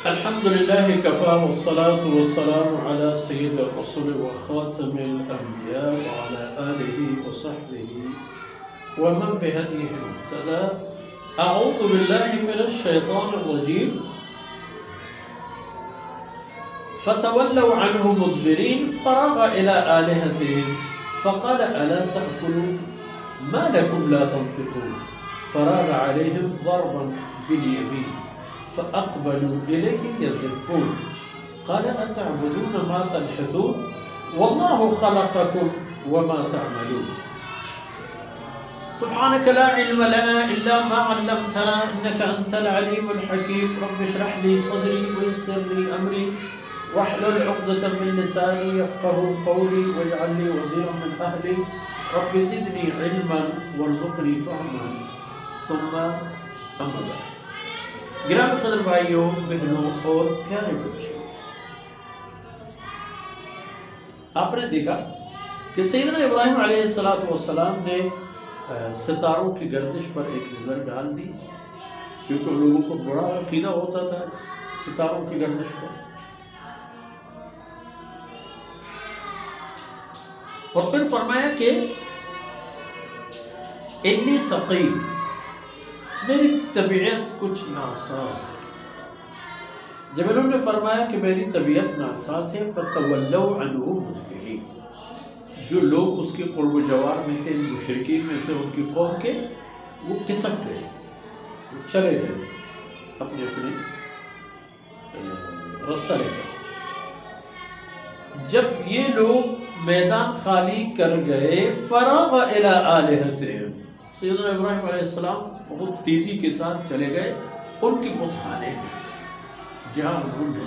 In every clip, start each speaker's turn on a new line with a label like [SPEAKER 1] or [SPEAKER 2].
[SPEAKER 1] الحمد لله كفى والصلاة والسلام على سيد الرسل وخاتم الأنبياء وعلى آله وصحبه ومن بهديه مهتدى. أعوذ بالله من الشيطان الرجيم. فتولوا عنه مدبرين فراغ إلى آلهتهم فقال ألا تأكلون ما لكم لا تنطقون فراغ عليهم ضربا باليمين فأقبلوا إليه يزفون قال أتعبدون ما تنحتون والله خلقكم وما تعملون. سبحانك لا علم لنا إلا ما علمتنا إنك أنت العليم الحكيم. رب اشرح لي صدري ويسر لي أمري واحلل عقدة من لساني يفقهوا قولي واجعل لي وزيرا من أهلي رب زدني علما وارزقني فهما ثم أما بعد. گرامی قدر بھائیوں بہنوں اور پیارے بچوں، آپ نے دیکھا کہ سیدنا ابراہیم علیہ السلام نے ستاروں کی گردش پر ایک نظر ڈال دی، کیونکہ لوگوں کو بڑا عقیدہ ہوتا تھا ستاروں کی گردش پر. اور پھر فرمایا کہ انی سقیم، میری طبیعت کچھ ناساز ہے. جب انہوں نے فرمایا کہ میری طبیعت ناساز ہے فَتَوَلَّوْا عَنْهُ مُدْبِرِينَ، جو لوگ اس کے قرب و جوار میں تھے، مشرکین میں سے ان کی قوم کے، وہ کسک گئے، وہ چلے گئے اپنے اپنے رستہ لے کر. جب یہ لوگ میدان خالی کر گئے فَرَاغَ إِلَىٰ آلِهَتِهِمْ، سیدنا ابراہیم علیہ السلام بہت تیزی کے ساتھ چلے گئے ان کے بت خانے میں، جہاں انہوں نے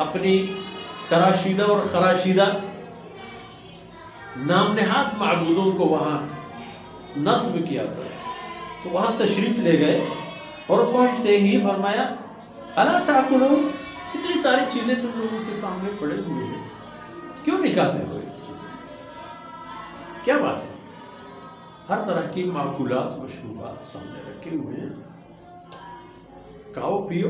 [SPEAKER 1] اپنی تراشیدہ اور خراشیدہ نام نہاد معبودوں کو وہاں نصب کیا تھا. تو وہاں تشریف لے گئے اور پہنچتے ہی فرمایا الا تاکلون، کتنی ساری چیزیں تم لوگوں کے سامنے پڑے ہوئے ہیں، کیوں نہیں کھاتے ہو یہ چیزیں؟ کیا بات ہے؟ ہر طرح کی معقولات مشروبات سامنے رکھے ہوئے ہیں، کھاؤ پیو.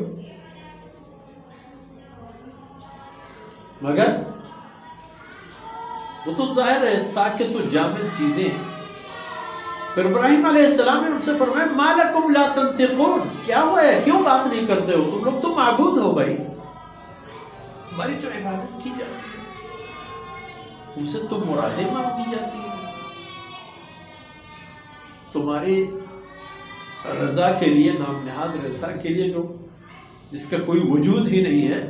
[SPEAKER 1] مگر وہ تو ظاہر ہے ساکت و جامد چیزیں. پھر ابراہیم علیہ السلام نے ان سے فرمایا ما لکم لا تنطقون، کیا ہوا ہے، کیوں بات نہیں کرتے ہو؟ تم لوگ تو معبود ہو بھائی، تمہاری تو عبادت کی جاتی ہے، تم سے تو مرادیں مانگی جاتی ہیں، تمہاری رضا کے لیے، نام نہاد رضا کے لیے جو جس کا کوئی وجود ہی نہیں ہے،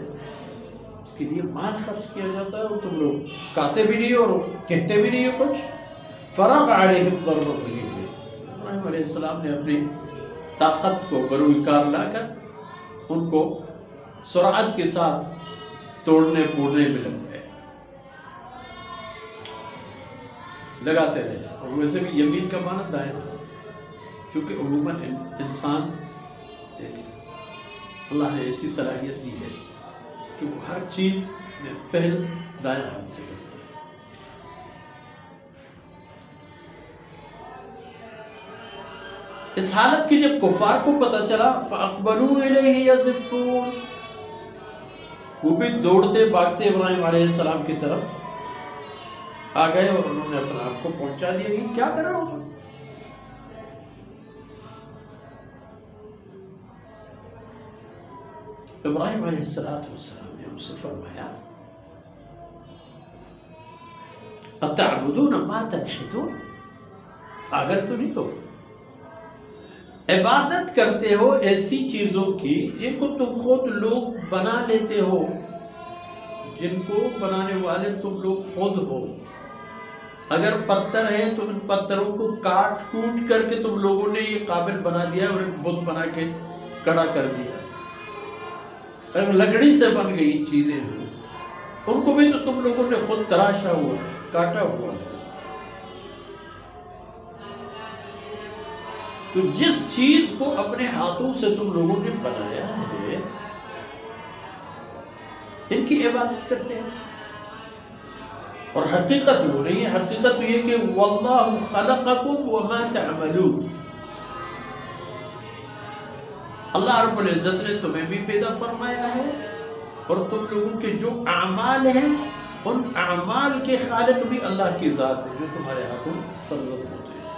[SPEAKER 1] اس کے لیے مال خرچ کیا جاتا ہے، اور تم لوگ کہتے بھی نہیں اور کہتے بھی نہیں ہو کچھ. فراغ علیہم ضربا بالیمین، ابراہیم علیہ السلام نے اپنی طاقت کو بروئے لا کر ان کو سرعت کے ساتھ توڑنے پھوڑنے میں لگ گئے، لگاتے رہے. اور ویسے بھی یمین کا معنی دائیں، چونکہ عموماً انسان اللہ نے ایسی صلاحیت دی ہے کہ وہ ہر چیز میں پہل دائیں ہاتھ سے کرتا ہے. اس حالت کی جب کفار کو پتہ چلا فَأَقْبَلُوا إِلَيْهِ يَزِفُّونَ، وہ بھی دوڑتے بھاگتے ابراہیم علیہ السلام کی طرف آ گئے اور انہوں نے اپنے آپ کو پہنچا دیا کہ کیا کر رہا ہوں. ابراہیم علیہ السلام نے ان سے فرمایا اتعبدون ما تنحتون، اگر تو نہیں ہو، عبادت کرتے ہو ایسی چیزوں کی جن کو تم خود لوگ بنا لیتے ہو، جن کو بنانے والے تم لوگ خود ہو. اگر پتھر ہے تو ان پتھروں کو کاٹ کوٹ کر کے تم لوگوں نے یہ قابل بنا دیا اور ایک بت بنا کے کڑا کر دیا. اگر لکڑی سے بن گئی چیزیں ہیں ان کو بھی تو تم لوگوں نے خود تراشا ہوا ہے، کاٹا ہوا ہے. تو جس چیز کو اپنے ہاتھوں سے تم لوگوں نے بنایا ہے ان کی عبادت کرتے ہیں. اور حقیقت وہ نہیں ہے، حقیقت یہ کہ وَاللَّهُ خَلَقَكُمْ وَمَا تَعْمَلُونَ، اللہ رب العزت نے تمہیں بھی پیدا فرمایا ہے اور تم لوگوں کے جو اعمال ہیں ان اعمال کے خالق بھی اللہ کی ذات ہے جو تمہارے ہاتھوں سرزد ہوتے ہیں۔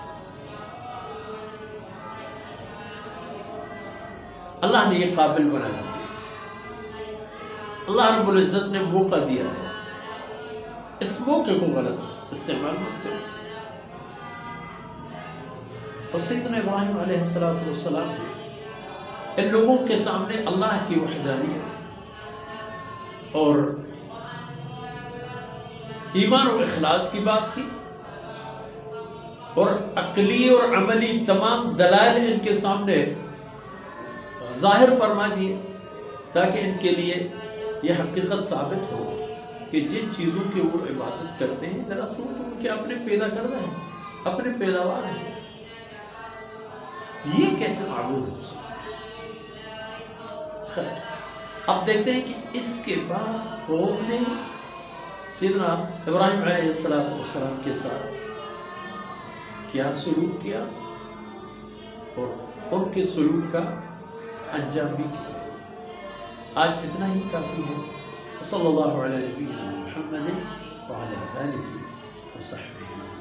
[SPEAKER 1] اللہ نے یہ قابل بنا دیا، اللہ رب العزت نے موقع دیا ہے، اس موقع کو غلط استعمال مت کرو۔ اور سیدنا ابراہیم علیہ السلام نے ان لوگوں کے سامنے اللہ کی وحدانیت اور ایمان و اخلاص کی بات کی اور عقلی اور عملی تمام دلائل ان کے سامنے ظاہر فرما دیے تاکہ ان کے لیے یہ حقیقت ثابت ہو کہ جن چیزوں کی وہ عبادت کرتے ہیں دراصل تو ان کے اپنے پیدا کردہ ہیں، اپنے پیداوار ہیں، یہ کیسے معبود ہو سکتا ہے؟ خیر، اب دیکھتے ہیں کہ اس کے بعد قوم نے سیدنا ابراہیم علیہ السلام کے ساتھ کیا سلوک کیا اور ان کے سلوک کا انجام بھی کیا۔ آج اتنا ہی کافی ہے۔ صلی اللہ علیہ وسلم محمد وعلی آلہ وصحبہ۔